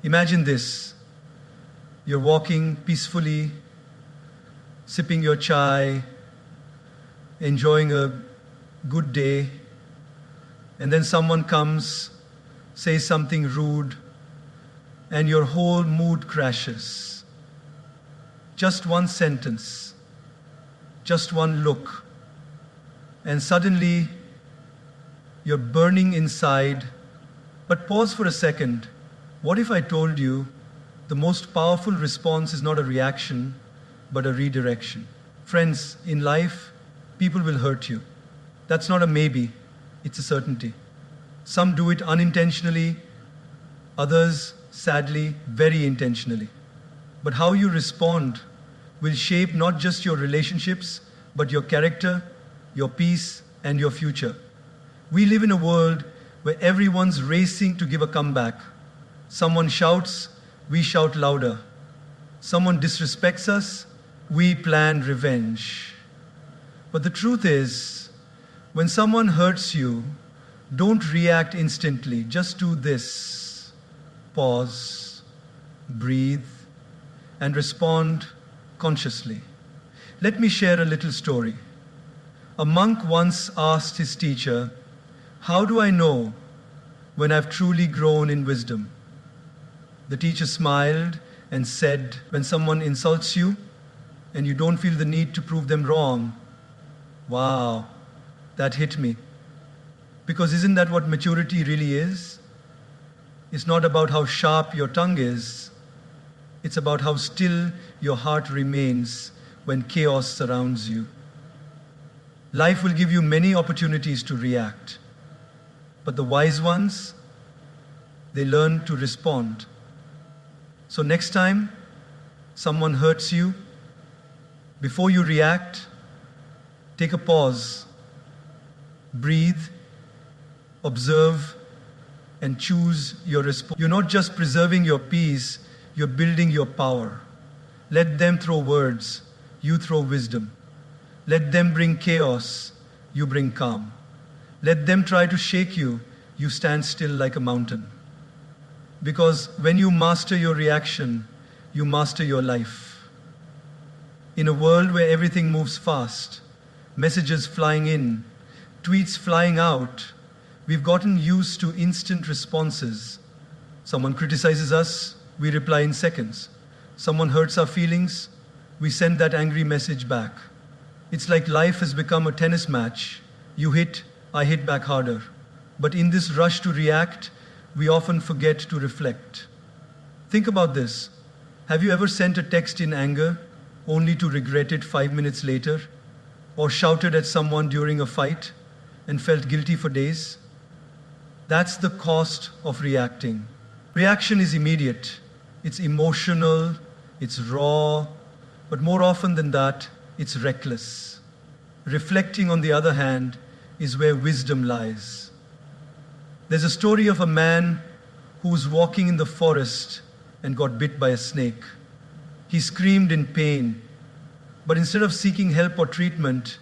Imagine this. You're walking peacefully, sipping your chai, enjoying a good day, and then someone comes, says something rude, and your whole mood crashes. Just one sentence, just one look, and suddenly you're burning inside. But pause for a second. What if I told you the most powerful response is not a reaction, but a redirection? Friends, in life, people will hurt you. That's not a maybe, it's a certainty. Some do it unintentionally, others, sadly, very intentionally. But how you respond will shape not just your relationships, but your character, your peace, and your future. We live in a world where everyone's racing to give a comeback. Someone shouts, we shout louder. Someone disrespects us, we plan revenge. But the truth is, when someone hurts you, don't react instantly. Just do this. Pause, breathe, and respond consciously. Let me share a little story. A monk once asked his teacher, "How do I know when I've truly grown in wisdom?" The teacher smiled and said, "When someone insults you and you don't feel the need to prove them wrong." Wow, that hit me. Because isn't that what maturity really is? It's not about how sharp your tongue is. It's about how still your heart remains when chaos surrounds you. Life will give you many opportunities to react. But the wise ones, they learn to respond. So next time someone hurts you, before you react, take a pause, breathe, observe, and choose your response. You're not just preserving your peace, you're building your power. Let them throw words, you throw wisdom. Let them bring chaos, you bring calm. Let them try to shake you, you stand still like a mountain. Because when you master your reaction, you master your life. In a world where everything moves fast, messages flying in, tweets flying out, we've gotten used to instant responses. Someone criticizes us, we reply in seconds. Someone hurts our feelings, we send that angry message back. It's like life has become a tennis match. You hit, I hit back harder. But in this rush to react, we often forget to reflect. Think about this. Have you ever sent a text in anger only to regret it 5 minutes later? Or shouted at someone during a fight and felt guilty for days? That's the cost of reacting. Reaction is immediate. It's emotional, it's raw, but more often than that, it's reckless. Reflecting, on the other hand, is where wisdom lies. There's a story of a man who was walking in the forest and got bit by a snake. He screamed in pain, but instead of seeking help or treatment,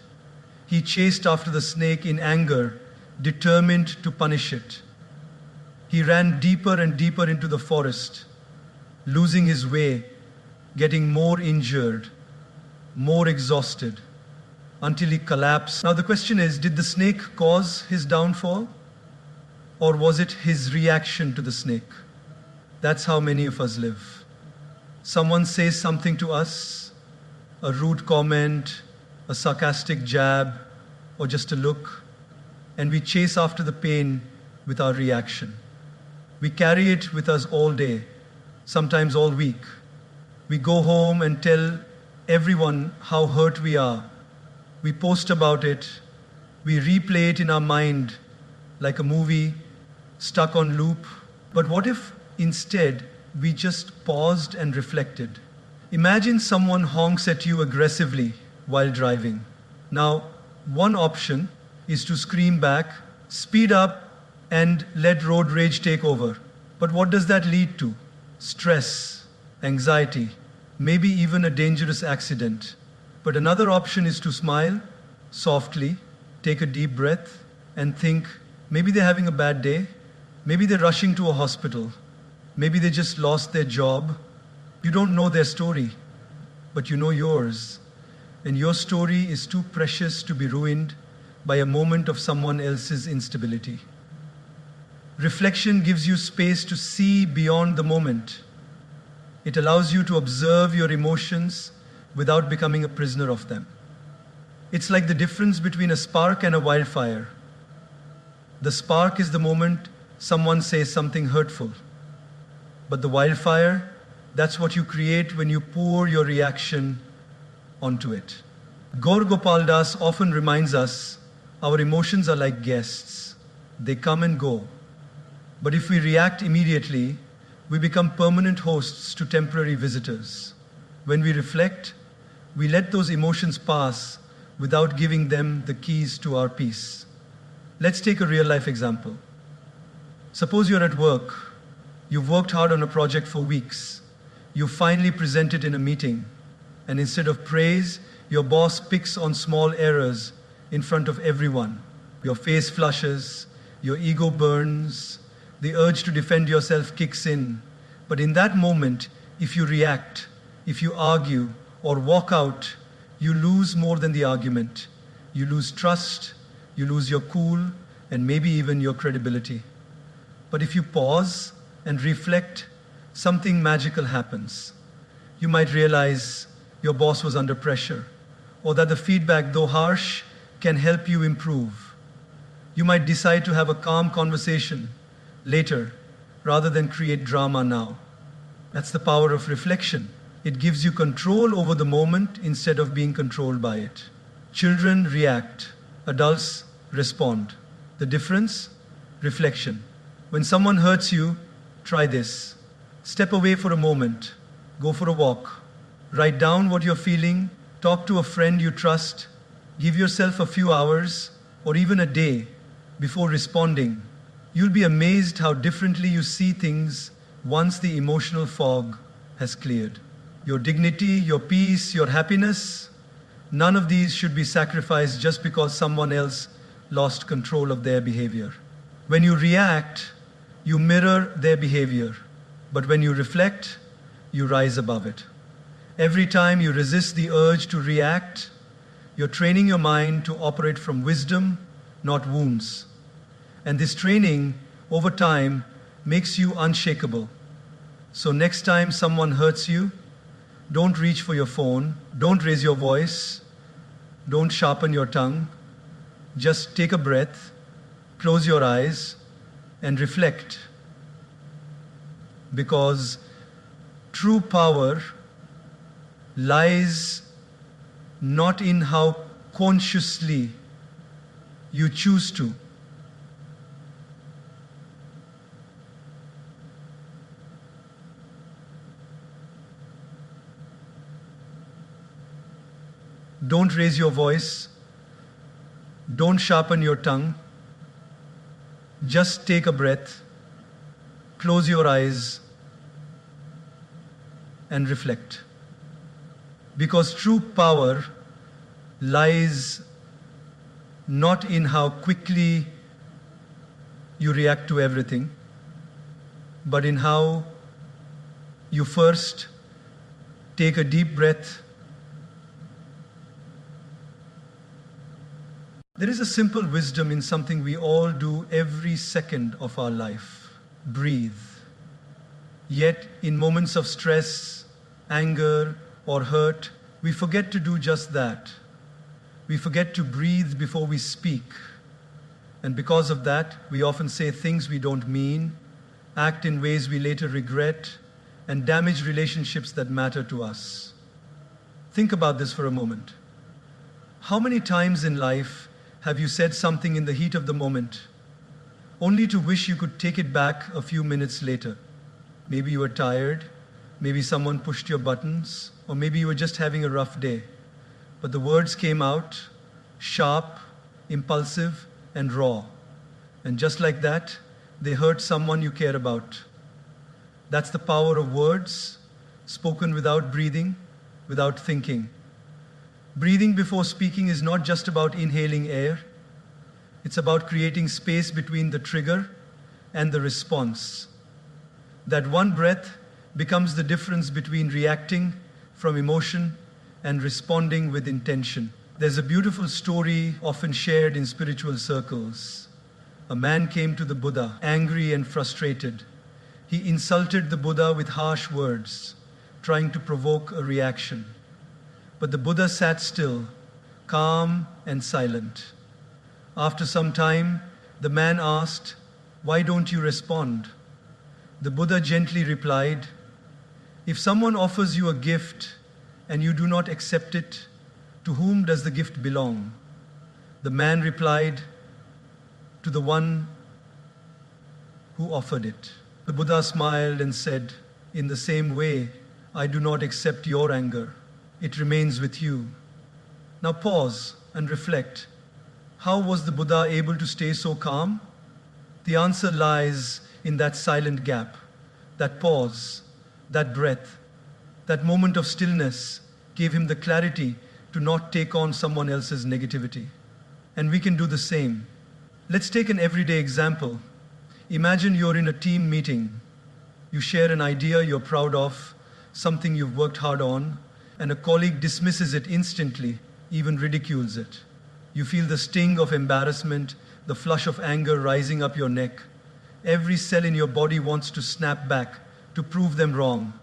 he chased after the snake in anger, determined to punish it. He ran deeper and deeper into the forest, losing his way, getting more injured, more exhausted, until he collapsed. Now the question is, did the snake cause his downfall? Or was it his reaction to the snake? That's how many of us live. Someone says something to us, a rude comment, a sarcastic jab, or just a look, and we chase after the pain with our reaction. We carry it with us all day, sometimes all week. We go home and tell everyone how hurt we are. We post about it. We replay it in our mind like a movie stuck on loop. But what if instead we just paused and reflected? Imagine someone honks at you aggressively while driving. Now, one option is to scream back, speed up, and let road rage take over. But what does that lead to? Stress, anxiety, maybe even a dangerous accident. But another option is to smile softly, take a deep breath, and think, maybe they're having a bad day, maybe they're rushing to a hospital, Maybe they just lost their job. You don't know their story, but you know yours. And your story is too precious to be ruined by a moment of someone else's instability. Reflection gives you space to see beyond the moment. It allows you to observe your emotions without becoming a prisoner of them. It's like the difference between a spark and a wildfire. The spark is the moment someone says something hurtful. But the wildfire, that's what you create when you pour your reaction onto it. Gaur Gopal Das often reminds us our emotions are like guests. They come and go. But if we react immediately, we become permanent hosts to temporary visitors. When we reflect, we let those emotions pass without giving them the keys to our peace. Let's take a real-life example. Suppose you're at work. You've worked hard on a project for weeks. You finally present it in a meeting. And instead of praise, your boss picks on small errors in front of everyone. Your face flushes, your ego burns, the urge to defend yourself kicks in. But in that moment, if you react, if you argue or walk out, you lose more than the argument. You lose trust, you lose your cool, and maybe even your credibility. But if you pause and reflect, something magical happens. You might realize your boss was under pressure, or that the feedback, though harsh, can help you improve. You might decide to have a calm conversation later, rather than create drama now. That's the power of reflection. It gives you control over the moment instead of being controlled by it. Children react, adults respond. The difference? Reflection. When someone hurts you, try this. Step away for a moment. Go for a walk. Write down what you're feeling. Talk to a friend you trust. Give yourself a few hours or even a day before responding. You'll be amazed how differently you see things once the emotional fog has cleared. Your dignity, your peace, your happiness, none of these should be sacrificed just because someone else lost control of their behavior. When you react, you mirror their behavior. But when you reflect, you rise above it. Every time you resist the urge to react, you're training your mind to operate from wisdom, not wounds. And this training, over time, makes you unshakable. So next time someone hurts you, don't reach for your phone, don't raise your voice, don't sharpen your tongue. Just take a breath, close your eyes, and reflect. Because true power lies not in how consciously you choose to. Don't raise your voice. Don't sharpen your tongue. Just take a breath, close your eyes, and reflect. Because true power lies not in how quickly you react to everything, but in how you first take a deep breath. There is a simple wisdom in something we all do every second of our life: breathe. Yet, in moments of stress, anger, or hurt, we forget to do just that. We forget to breathe before we speak. And because of that, we often say things we don't mean, act in ways we later regret, and damage relationships that matter to us. Think about this for a moment. How many times in life have you said something in the heat of the moment, only to wish you could take it back a few minutes later? Maybe you were tired, maybe someone pushed your buttons, or maybe you were just having a rough day. But the words came out sharp, impulsive, and raw. And just like that, they hurt someone you care about. That's the power of words, spoken without breathing, without thinking. Breathing before speaking is not just about inhaling air. It's about creating space between the trigger and the response. That one breath becomes the difference between reacting from emotion and responding with intention. There's a beautiful story often shared in spiritual circles. A man came to the Buddha, angry and frustrated. He insulted the Buddha with harsh words, trying to provoke a reaction. But the Buddha sat still, calm and silent. After some time, the man asked, "Why don't you respond?" The Buddha gently replied, "If someone offers you a gift and you do not accept it, to whom does the gift belong?" The man replied, "To the one who offered it." The Buddha smiled and said, "In the same way, I do not accept your anger. It remains with you." Now pause and reflect. How was the Buddha able to stay so calm? The answer lies in that silent gap, that pause, that breath, that moment of stillness gave him the clarity to not take on someone else's negativity. And we can do the same. Let's take an everyday example. Imagine you're in a team meeting. You share an idea you're proud of, something you've worked hard on, and a colleague dismisses it instantly, even ridicules it. You feel the sting of embarrassment, the flush of anger rising up your neck. Every cell in your body wants to snap back to prove them wrong.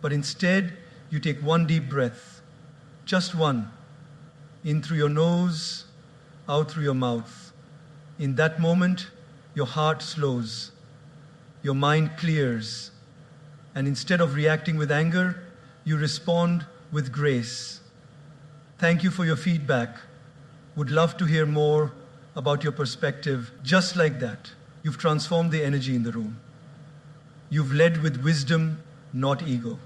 But instead, you take one deep breath. Just one. In through your nose, out through your mouth. In that moment, your heart slows. Your mind clears. And instead of reacting with anger, you respond with grace. Thank you for your feedback. Would love to hear more about your perspective. Just like that, you've transformed the energy in the room. You've led with wisdom, not ego.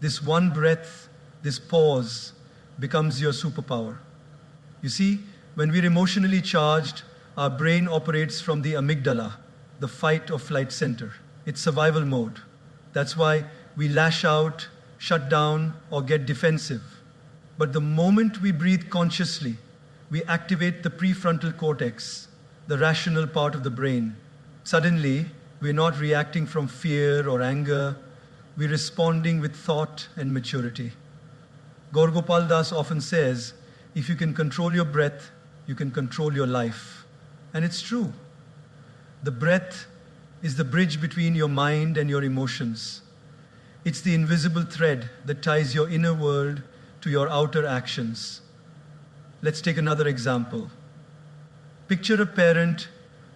This one breath, this pause, becomes your superpower. You see, when we're emotionally charged, our brain operates from the amygdala, the fight or flight center. It's survival mode. That's why we lash out, shut down, or get defensive. But the moment we breathe consciously, we activate the prefrontal cortex, the rational part of the brain. Suddenly, we're not reacting from fear or anger. We're responding with thought and maturity. Gaur Gopal Das often says, if you can control your breath, you can control your life. And it's true. The breath is the bridge between your mind and your emotions. It's the invisible thread that ties your inner world to your outer actions. Let's take another example. Picture a parent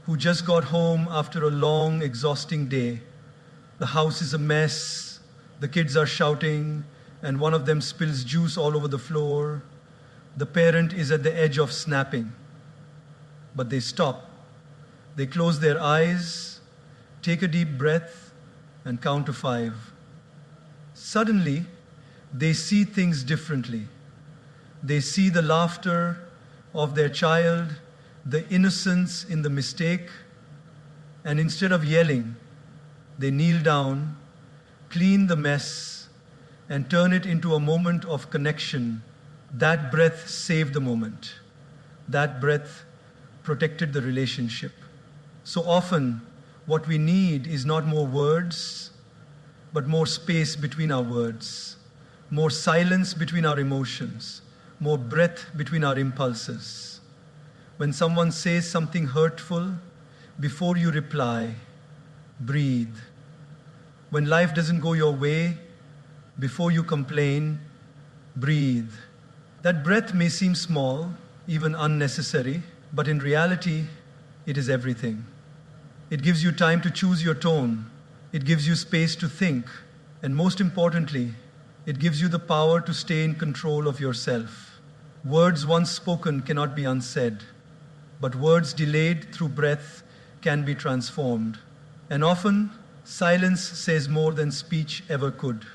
who just got home after a long, exhausting day. The house is a mess, the kids are shouting, and one of them spills juice all over the floor. The parent is at the edge of snapping. But they stop. They close their eyes, take a deep breath, and count to 5. Suddenly, they see things differently. They see the laughter of their child, the innocence in the mistake, and instead of yelling, they kneel down, clean the mess, and turn it into a moment of connection. That breath saved the moment. That breath protected the relationship. So often, what we need is not more words, but more space between our words, more silence between our emotions, more breath between our impulses. When someone says something hurtful, before you reply, breathe. When life doesn't go your way, before you complain, breathe. That breath may seem small, even unnecessary, but in reality, it is everything. It gives you time to choose your tone. It gives you space to think. And most importantly, it gives you the power to stay in control of yourself. Words once spoken cannot be unsaid, but words delayed through breath can be transformed. And often, silence says more than speech ever could.